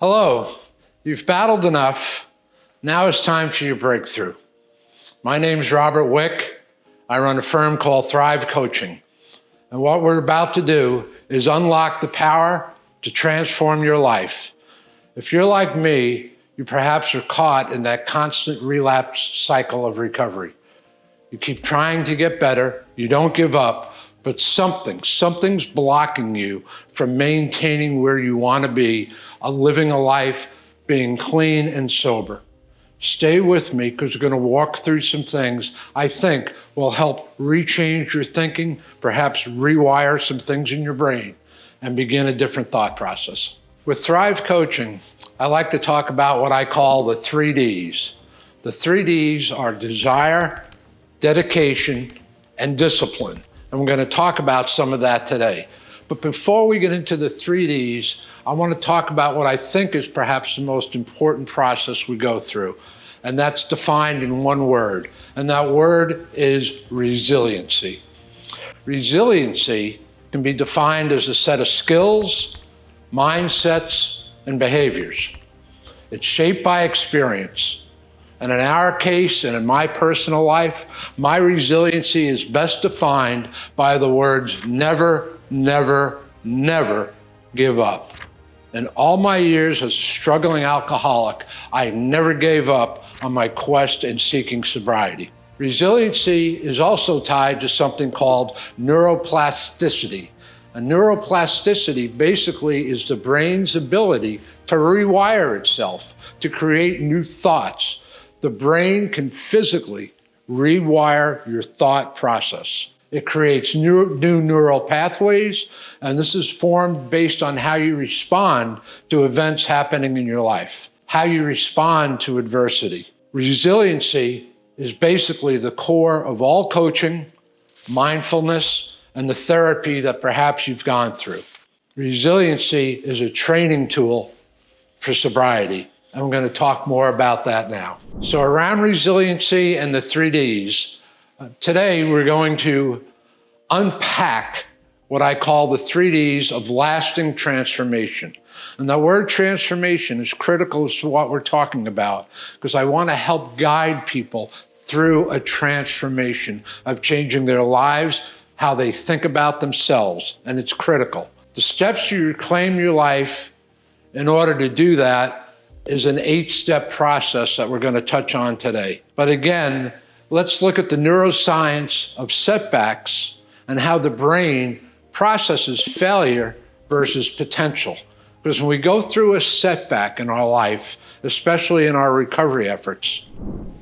Hello, you've battled enough. Now it's time for your breakthrough. My name's Robert Wick. I run a firm called Thrive Coaching. And what we're about to do is unlock the power to transform your life. If you're like me, you perhaps are caught in that constant relapse cycle of recovery. You keep trying to get better, you don't give up, but something's blocking you from maintaining where you want to be, living a life, being clean and sober. Stay with me because we're going to walk through some things I think will help rechange your thinking, perhaps rewire some things in your brain, and begin a different thought process. With Thrive Coaching, I like to talk about what I call the 3 Ds. The 3 Ds are desire, dedication, and discipline. And we're going to talk about some of that today. But before we get into the 3 Ds, I want to talk about what I think is perhaps the most important process we go through. And that's defined in one word. And that word is resiliency. Resiliency can be defined as a set of skills, mindsets, and behaviors. It's shaped by experience. And in our case, and in my personal life, my resiliency is best defined by the words never, never, never give up. In all my years as a struggling alcoholic, I never gave up on my quest in seeking sobriety. Resiliency is also tied to something called neuroplasticity. And neuroplasticity basically is the brain's ability to rewire itself, to create new thoughts. The brain can physically rewire your thought process. It creates new neural pathways, and this is formed based on how you respond to events happening in your life, how you respond to adversity. Resiliency is basically the core of all coaching, mindfulness, and the therapy that perhaps you've gone through. Resiliency is a training tool for sobriety. And we're going to talk more about that now. So around resiliency and the 3 Ds, today we're going to unpack what I call the 3 Ds of lasting transformation. And the word transformation is critical to what we're talking about because I want to help guide people through a transformation of changing their lives, how they think about themselves, and it's critical. The steps to reclaim your life in order to do that is an 8-step process that we're going to touch on today. But again, let's look at the neuroscience of setbacks and how the brain processes failure versus potential. Because when we go through a setback in our life, especially in our recovery efforts,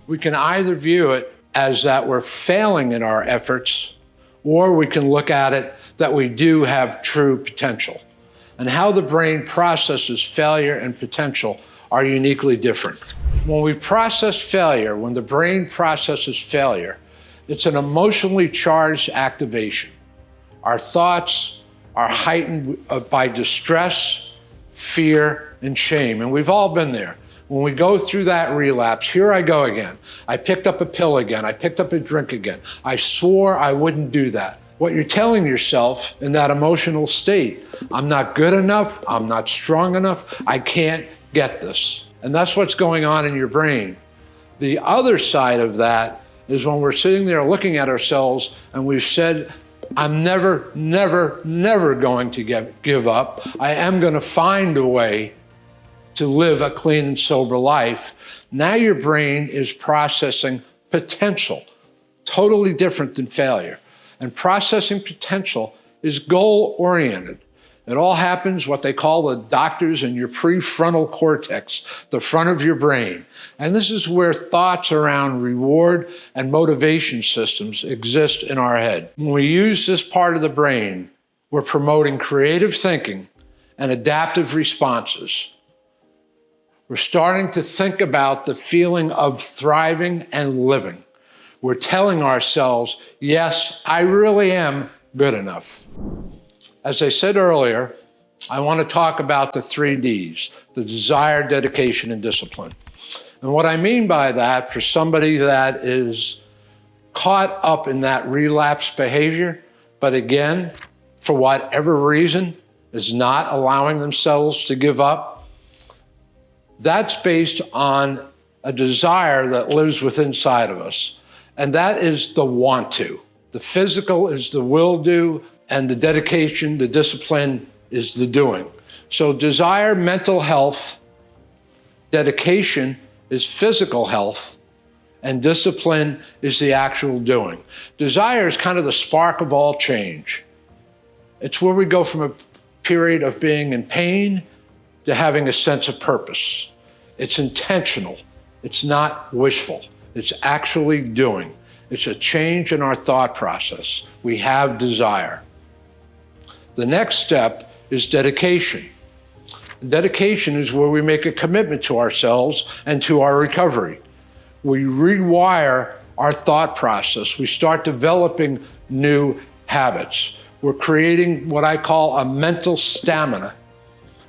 we can either view it as that we're failing in our efforts, or we can look at it that we do have true potential. And how the brain processes failure and potential are uniquely different. When we process failure, when the brain processes failure, it's an emotionally charged activation. Our thoughts are heightened by distress, fear, and shame, and we've all been there. When we go through that relapse, here I go again. I picked up a pill again. I picked up a drink again. I swore I wouldn't do that. What you're telling yourself in that emotional state, I'm not good enough, I'm not strong enough, I can't get this. And that's what's going on in your brain. The other side of that is when we're sitting there looking at ourselves and we've said, I'm never, never, never going to give up. I am going to find a way to live a clean and sober life. Now your brain is processing potential, totally different than failure. And processing potential is goal-oriented. It all happens what they call the doctors in your prefrontal cortex, the front of your brain. And this is where thoughts around reward and motivation systems exist in our head. When we use this part of the brain, we're promoting creative thinking and adaptive responses. We're starting to think about the feeling of thriving and living. We're telling ourselves, yes, I really am good enough. As I said earlier, I want to talk about the 3 Ds, the desire, dedication, and discipline. And what I mean by that, for somebody that is caught up in that relapse behavior, but again, for whatever reason, is not allowing themselves to give up, That's based on a desire that lives within inside of us. And that is the want to. The physical is the will do, and the dedication, the discipline is the doing. So desire, mental health, dedication is physical health, and discipline is the actual doing. Desire is kind of the spark of all change. It's where we go from a period of being in pain to having a sense of purpose. It's intentional. It's not wishful. It's actually doing. It's a change in our thought process. We have desire. The next step is dedication. Dedication is where we make a commitment to ourselves and to our recovery. We rewire our thought process. We start developing new habits. We're creating what I call a mental stamina,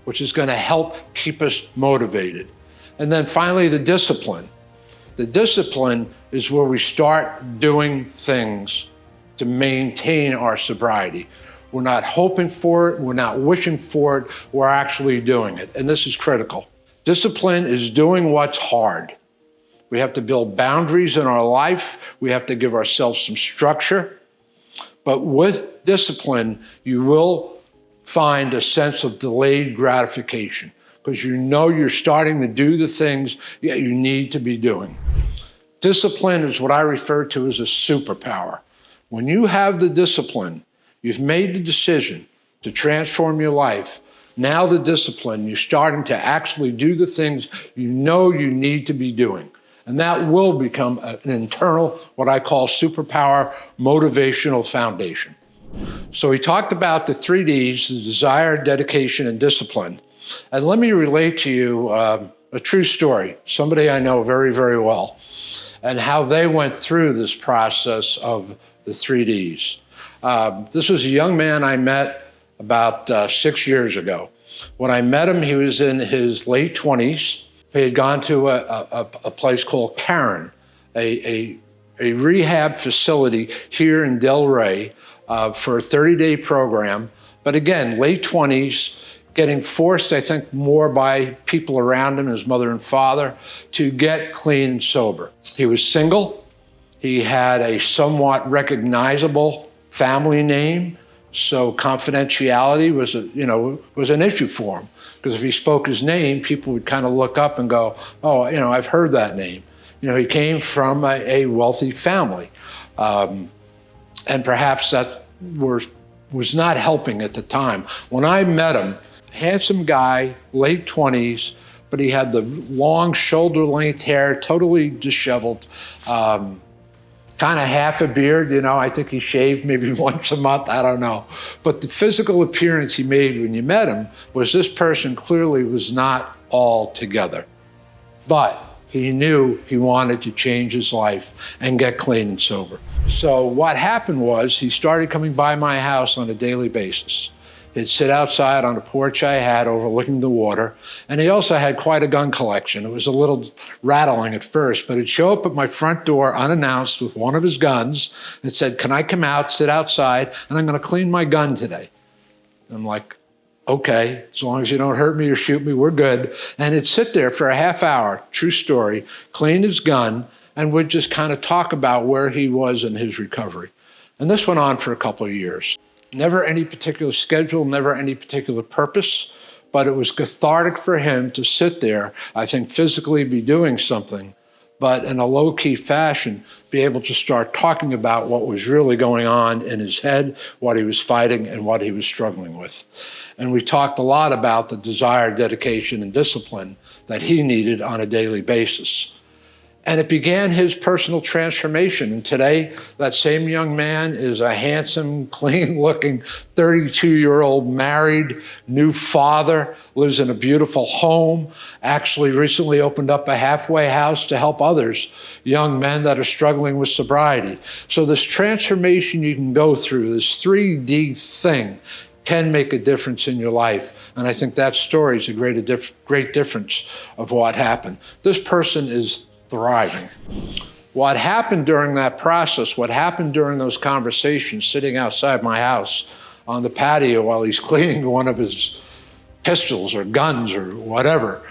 which is going to help keep us motivated. And then finally, the discipline. The discipline is where we start doing things to maintain our sobriety. We're not hoping for it, we're not wishing for it, we're actually doing it. And this is critical. Discipline is doing what's hard. We have to build boundaries in our life. We have to give ourselves some structure. But with discipline, you will find a sense of delayed gratification because you know you're starting to do the things that you need to be doing. Discipline is what I refer to as a superpower. When you have the discipline, you've made the decision to transform your life. Now the discipline, you're starting to actually do the things you know you need to be doing. And that will become an internal, what I call superpower, motivational foundation. So we talked about the 3 Ds, the desire, dedication, and discipline. And let me relate to you a true story, somebody I know very, very well, and how they went through this process of the 3 Ds. This was a young man I met about 6 years ago. When I met him, he was in his late 20s. He had gone to a place called Karen, a rehab facility here in Delray for a 30-day program. But again, late 20s, getting forced, I think, more by people around him, his mother and father, to get clean and sober. He was single. He had a somewhat recognizable family name, so confidentiality was an issue for him. Because if he spoke his name, people would kind of look up and go, oh, I've heard that name. He came from a wealthy family. And perhaps that was not helping at the time. When I met him, handsome guy, late 20s, but he had the long shoulder-length hair, totally disheveled, kind of half a beard, I think he shaved maybe once a month, I don't know. But the physical appearance he made when you met him was this person clearly was not all together. But he knew he wanted to change his life and get clean and sober. So what happened was he started coming by my house on a daily basis. He'd sit outside on a porch I had overlooking the water, and he also had quite a gun collection. It was a little rattling at first, but he'd show up at my front door unannounced with one of his guns and said, can I come out, sit outside, and I'm going to clean my gun today. I'm like, okay, as long as you don't hurt me or shoot me, we're good. And he'd sit there for a half hour, true story, clean his gun, and would just kind of talk about where he was in his recovery. And this went on for a couple of years. Never any particular schedule, never any particular purpose, but it was cathartic for him to sit there, I think physically be doing something, but in a low-key fashion, be able to start talking about what was really going on in his head, what he was fighting, and what he was struggling with. And we talked a lot about the desire, dedication, and discipline that he needed on a daily basis. And it began his personal transformation. And today, that same young man is a handsome, clean-looking 32-year-old married, new father, lives in a beautiful home, actually recently opened up a halfway house to help others, young men that are struggling with sobriety. So this transformation you can go through, this 3D thing, can make a difference in your life. And I think that story is a great difference of what happened. This person is thriving. What happened during that process, what happened during those conversations sitting outside my house on the patio while he's cleaning one of his pistols or guns or whatever,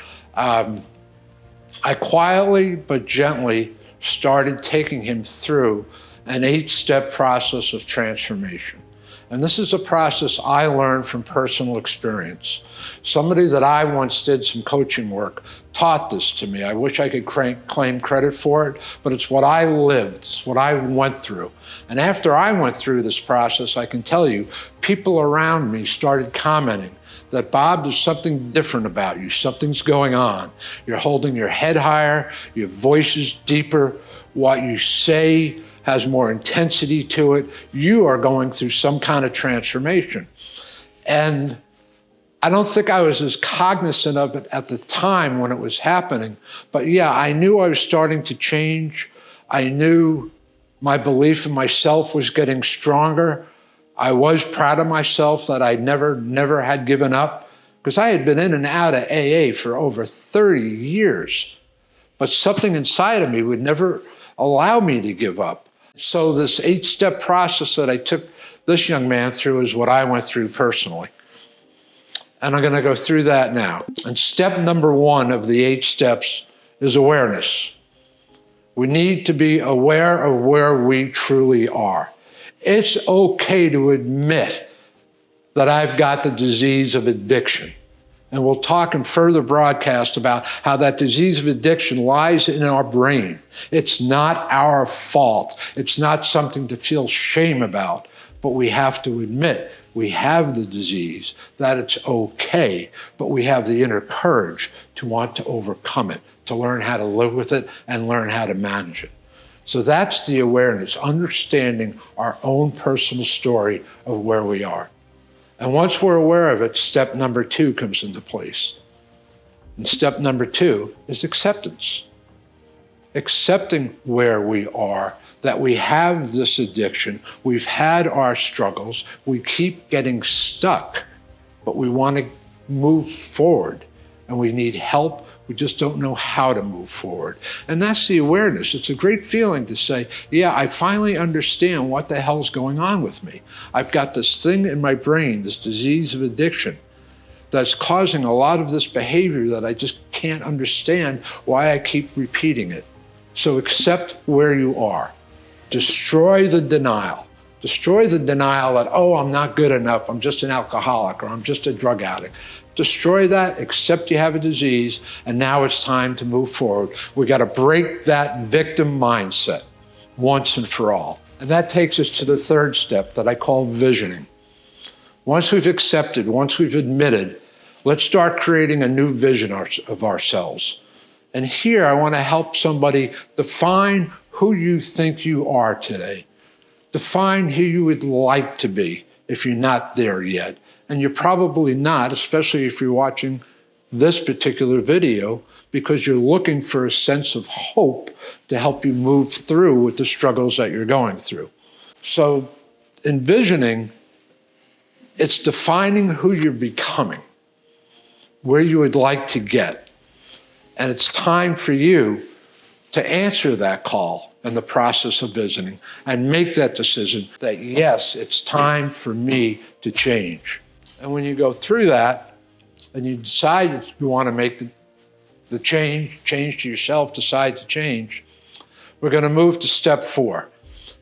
I quietly but gently started taking him through an 8-step process of transformation. And this is a process I learned from personal experience. Somebody that I once did some coaching work taught this to me. I wish I could claim credit for it, but it's what I lived, it's what I went through. And after I went through this process, I can tell you, people around me started commenting that, Bob, there's something different about you. Something's going on. You're holding your head higher, your voice is deeper, what you say has more intensity to it. You are going through some kind of transformation. And I don't think I was as cognizant of it at the time when it was happening, but yeah, I knew I was starting to change. I knew my belief in myself was getting stronger. I was proud of myself that I never had given up, because I had been in and out of AA for over 30 years, but something inside of me would never allow me to give up. So this 8-step process that I took this young man through is what I went through personally. And I'm going to go through that now. And step number 1 of the 8 steps is awareness. We need to be aware of where we truly are. It's okay to admit that I've got the disease of addiction. And we'll talk in further broadcast about how that disease of addiction lies in our brain. It's not our fault. It's not something to feel shame about, but we have to admit we have the disease, that it's okay, but we have the inner courage to want to overcome it, to learn how to live with it and learn how to manage it. So that's the awareness, understanding our own personal story of where we are. And once we're aware of it, step number 2 comes into place. And step number 2 is acceptance. Accepting where we are, that we have this addiction, we've had our struggles, we keep getting stuck, but we want to move forward and we need help. We just don't know how to move forward. And that's the awareness. It's a great feeling to say, yeah, I finally understand what the hell's going on with me. I've got this thing in my brain, this disease of addiction, that's causing a lot of this behavior that I just can't understand why I keep repeating it. So accept where you are. Destroy the denial. Destroy the denial that, oh, I'm not good enough, I'm just an alcoholic, or I'm just a drug addict. Destroy that, accept you have a disease, and now it's time to move forward. We got to break that victim mindset once and for all. And that takes us to the 3rd step that I call visioning. Once we've accepted, once we've admitted, let's start creating a new vision of ourselves. And here I want to help somebody define who you think you are today. Define who you would like to be if you're not there yet. And you're probably not, especially if you're watching this particular video, because you're looking for a sense of hope to help you move through with the struggles that you're going through. So envisioning, it's defining who you're becoming, where you would like to get. And it's time for you to answer that call in the process of visiting and make that decision that, yes, it's time for me to change. And when you go through that and you decide you want to make the change to yourself, decide to change, we're going to move to step 4.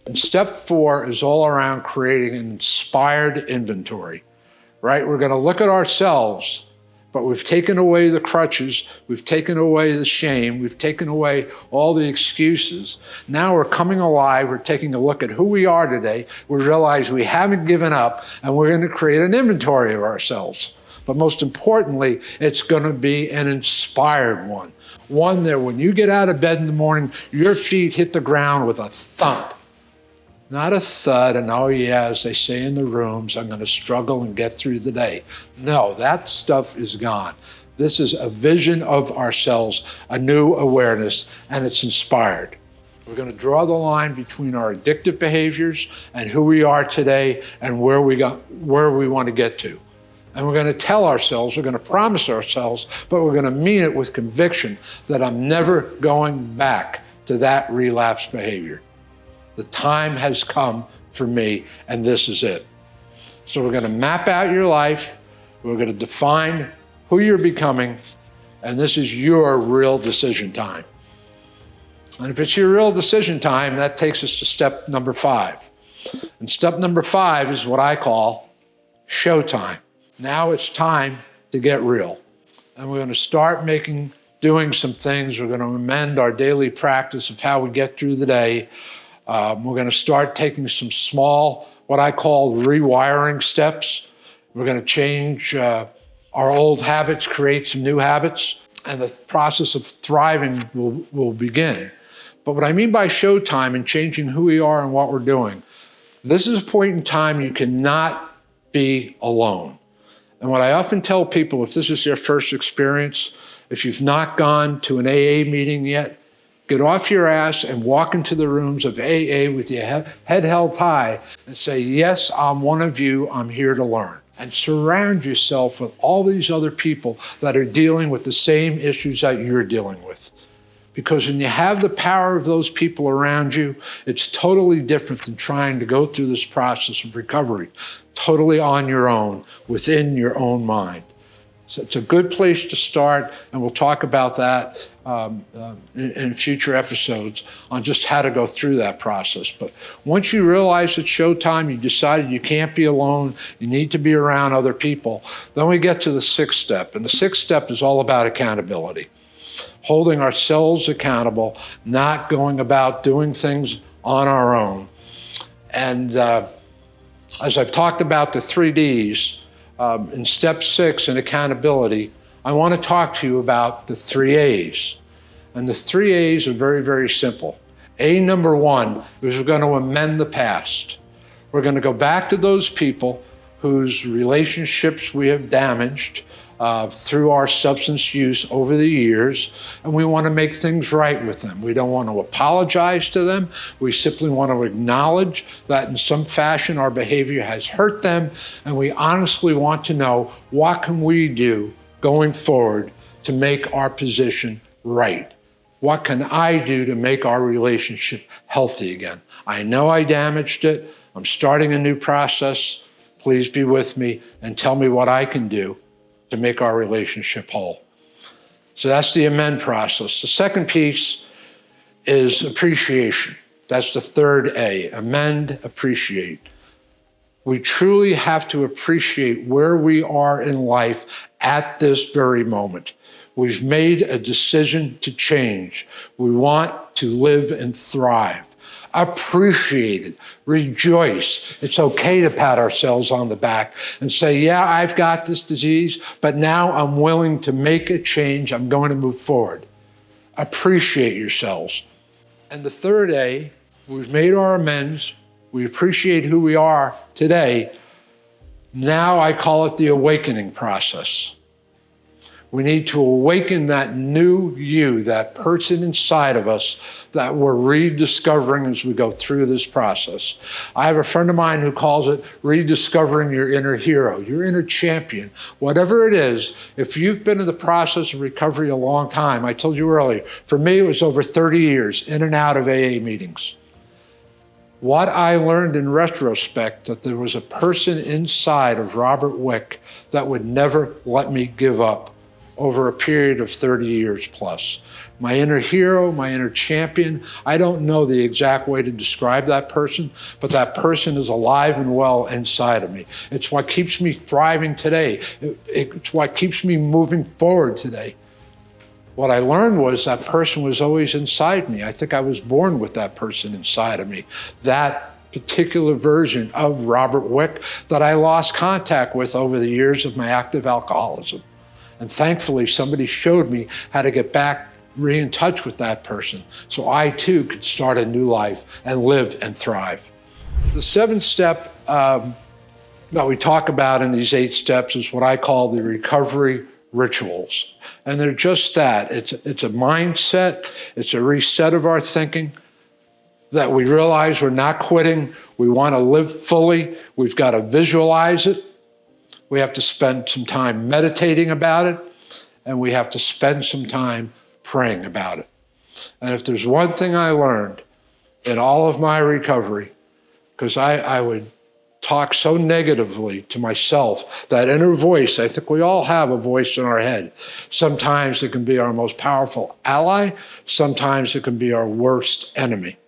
And step 4 is all around creating an inspired inventory, right? We're going to look at ourselves, but we've taken away the crutches, we've taken away the shame, we've taken away all the excuses. Now we're coming alive, we're taking a look at who we are today, we realize we haven't given up, and we're going to create an inventory of ourselves. But most importantly, it's going to be an inspired one. One that when you get out of bed in the morning, your feet hit the ground with a thump. Not a thud, and oh yeah, as they say in the rooms, I'm going to struggle and get through the day. No, that stuff is gone. This is a vision of ourselves, a new awareness, and it's inspired. We're going to draw the line between our addictive behaviors and who we are today and where we want to get to. And we're going to tell ourselves, we're going to promise ourselves, but we're going to mean it with conviction that I'm never going back to that relapse behavior. The time has come for me, and this is it. So we're going to map out your life. We're going to define who you're becoming, And this is your real decision time. And if it's your real decision time, that takes us to step number 5. And step number 5 is what I call showtime. Now it's time to get real. And we're going to start doing some things. We're going to amend our daily practice of how we get through the day. We're going to start taking some small, what I call rewiring steps. We're going to change our old habits, create some new habits, and the process of thriving will begin. But what I mean by showtime and changing who we are and what we're doing, this is a point in time you cannot be alone. And what I often tell people, if this is their first experience, if you've not gone to an AA meeting yet, get off your ass and walk into the rooms of AA with your head held high and say, yes, I'm one of you, I'm here to learn. And surround yourself with all these other people that are dealing with the same issues that you're dealing with. Because when you have the power of those people around you, it's totally different than trying to go through this process of recovery, totally on your own, within your own mind. So it's a good place to start, and we'll talk about that in future episodes on just how to go through that process. But once you realize it's showtime, you decided you can't be alone, you need to be around other people, then we get to the 6th step. And the 6th step is all about accountability. Holding ourselves accountable, not going about doing things on our own. And as I've talked about the 3 Ds, in step 6 in accountability, I want to talk to you about the 3 A's. And the 3 A's are very, very simple. A number 1 is we're going to amend the past. We're going to go back to those people whose relationships we have damaged through our substance use over the years, and we want to make things right with them. We don't want to apologize to them. We simply want to acknowledge that in some fashion our behavior has hurt them, and we honestly want to know, what can we do going forward to make our position right? What can I do to make our relationship healthy again? I know I damaged it. I'm starting a new process. Please be with me and tell me what I can do to make our relationship whole. So that's the amend process. The second piece is appreciation. That's the 3rd A, amend, appreciate. We truly have to appreciate where we are in life at this very moment. We've made a decision to change. We want to live and thrive. Appreciate it, rejoice. It's okay to pat ourselves on the back and say, yeah, I've got this disease, but now I'm willing to make a change. I'm going to move forward. Appreciate yourselves. And the 3rd A, we've made our amends. We appreciate who we are today. Now I call it the awakening process. We need to awaken that new you, that person inside of us that we're rediscovering as we go through this process. I have a friend of mine who calls it rediscovering your inner hero, your inner champion. Whatever it is, if you've been in the process of recovery a long time, I told you earlier, for me it was over 30 years in and out of AA meetings. What I learned in retrospect, that there was a person inside of Robert Wick that would never let me give up over a period of 30 years plus. My inner hero, my inner champion, I don't know the exact way to describe that person, but that person is alive and well inside of me. It's what keeps me thriving today. It's what keeps me moving forward today. What I learned was that person was always inside me. I think I was born with that person inside of me. That particular version of Robert Wick that I lost contact with over the years of my active alcoholism. And thankfully, somebody showed me how to get back in touch with that person so I too could start a new life and live and thrive. The 7th step that we talk about in these 8 steps is what I call the recovery rituals. And they're just that. It's a mindset. It's a reset of our thinking, that we realize we're not quitting. We want to live fully. We've got to visualize it. We have to spend some time meditating about it, and we have to spend some time praying about it. And if there's one thing I learned in all of my recovery, because I would talk so negatively to myself, that inner voice. I think we all have a voice in our head. Sometimes it can be our most powerful ally. Sometimes it can be our worst enemy.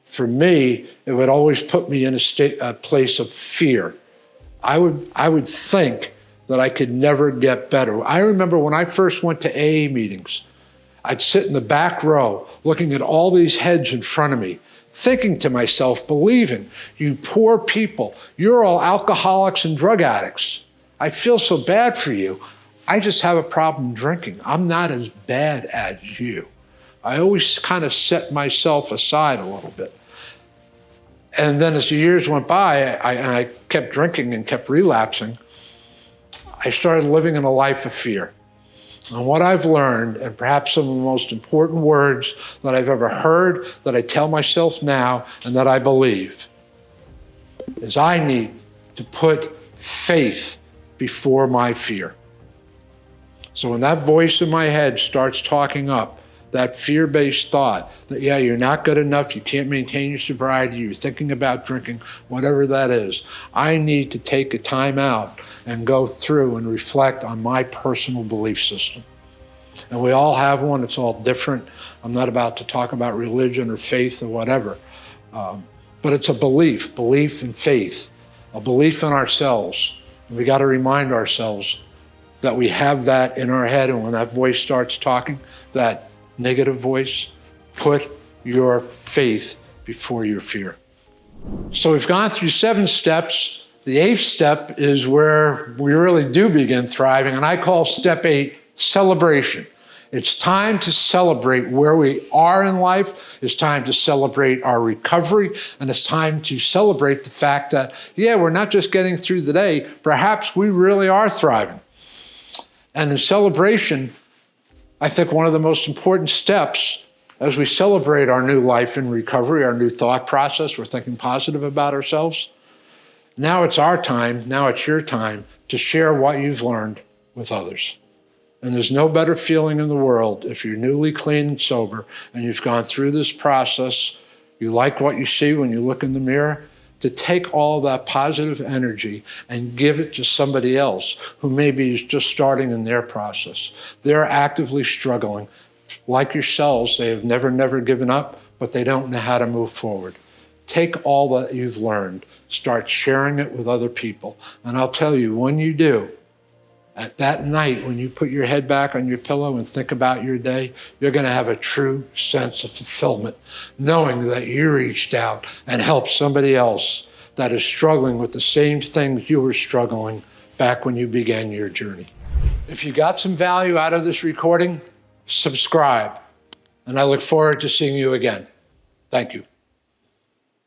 For me, it would always put me in a place of fear. I would think that I could never get better. I remember when I first went to AA meetings, I'd sit in the back row looking at all these heads in front of me, thinking to myself, believing, you poor people, you're all alcoholics and drug addicts. I feel so bad for you. I just have a problem drinking. I'm not as bad as you. I always kind of set myself aside a little bit. And then as the years went by, I kept drinking and kept relapsing. I started living in a life of fear. And what I've learned, and perhaps some of the most important words that I've ever heard, that I tell myself now, and that I believe, is I need to put faith before my fear. So when that voice in my head starts talking up, that fear-based thought that, yeah, you're not good enough, you can't maintain your sobriety, you're thinking about drinking, whatever that is, I need to take a time out and go through and reflect on my personal belief system. And we all have one, it's all different. I'm not about to talk about religion or faith or whatever, but it's a belief and faith, a belief in ourselves. And we got to remind ourselves that we have that in our head, and when that voice starts talking, that negative voice, put your faith before your fear. So we've gone through 7 steps. The 8th step is where we really do begin thriving, and I call step 8 celebration. It's time to celebrate where we are in life. It's time to celebrate our recovery, and it's time to celebrate the fact that, yeah, we're not just getting through the day, perhaps we really are thriving. And in celebration, I think one of the most important steps as we celebrate our new life in recovery, our new thought process, we're thinking positive about ourselves. Now it's our time, now it's your time to share what you've learned with others. And there's no better feeling in the world if you're newly clean and sober and you've gone through this process, you like what you see when you look in the mirror, to take all that positive energy and give it to somebody else who maybe is just starting in their process. They're actively struggling. Like yourselves, they have never given up, but they don't know how to move forward. Take all that you've learned, start sharing it with other people. And I'll tell you, when you do, at that night, when you put your head back on your pillow and think about your day, you're going to have a true sense of fulfillment, knowing that you reached out and helped somebody else that is struggling with the same things you were struggling back when you began your journey. If you got some value out of this recording, subscribe, and I look forward to seeing you again. Thank you.